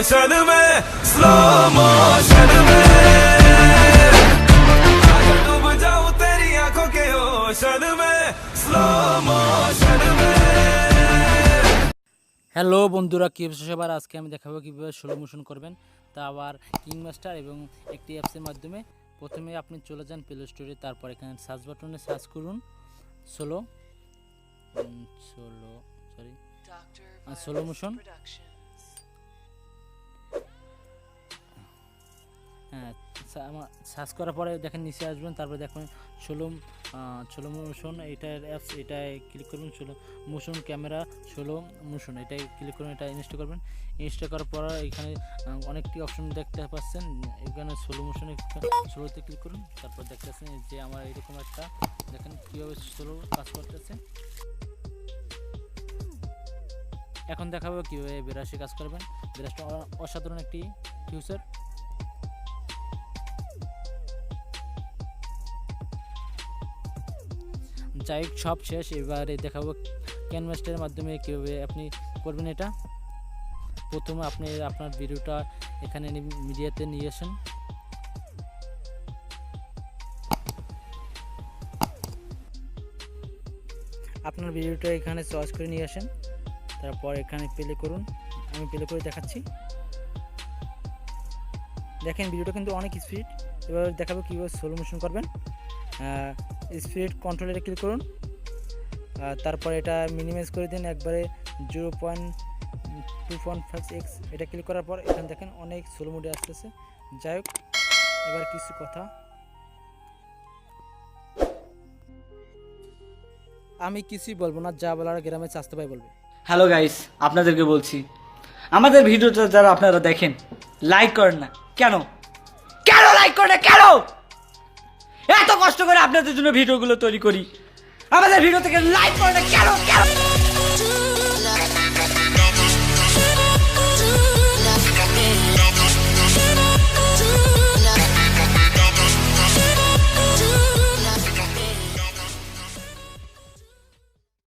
Motion में slow motion में डूब जाऊं तेरी आंखों के ओशन में स्लो मोशन में। হ্যালো বন্ধুরা, কী অবস্থা সবার? আজকে আমি দেখাবো কীভাবে স্লো মোশন করবেন, তা আবার কিং মাস্টার এবং একটি অ্যাপসের মাধ্যমে। প্রথমে আপনি চলে যান প্লে স্টোরে, তারপর এখানে সার্চ বাটনে সার্চ করুন স্লো মোশন। হ্যাঁ, সার্চ করার পরে দেখেন নিচে আসবেন, তারপরে দেখবেন স্লো মোশন এটার অ্যাপস, এটায় ক্লিক করবেন। Slow motion camera slow motion এটাই ক্লিক করুন, এটা ইনস্টল করবেন। ইনস্টল করার পর এখানে অনেকটি অপশন দেখতে পাচ্ছেন, এখানে স্লো মোশনে স্লোতে ক্লিক করুন। তারপর দেখতেছেন যে আমার এরকম একটা দেখেন কীভাবে স্লো কাজ করতেছে। এখন দেখাবো কীভাবে ব্রাশে কাজ করবেন। ব্রাশটা অসাধারণ একটি ফিউচার। যাই হোক, সব শেষ। এবারে দেখাবো ক্যানভাসটার মাধ্যমে কীভাবে আপনি করবেন এটা। প্রথমে আপনি আপনার ভিডিওটা এখানে মিডিয়াতে নিয়ে আসেন। আপনার ভিডিওটা এখানে চয়েস করে নিয়ে আসেন, তারপর এখানে প্লে করুন। আমি প্লে করে দেখাচ্ছি। দেখেন ভিডিওটা কিন্তু অনেক স্পিড। এবার দেখাবো কীভাবে স্লো মোশন করবেন। স্পিড কন্ট্রোলে ক্লিক করুন, তারপর এটা মিনিমাইজ করে দিন একবারে 0.2.5x। এটা ক্লিক করার পর এখানে দেখেন অনেক স্লো মোডে আসতেছে। যাই হোক, এবার কিছু কথা আমি কিছুই বলবো না, যা বলার গ্রামে চাস্তে ভাই বলবে। হ্যালো গাইস, আপনাদেরকে বলছি, আমাদের ভিডিওটা যারা আপনারা দেখেন লাইক করেন না কেন? কেন লাইক করেন না কেন? এত কষ্ট করে আপনাদের জন্য ভিডিওগুলো তৈরি করি, আমাদের ভিডিও থেকে লাইক করেন না কেন?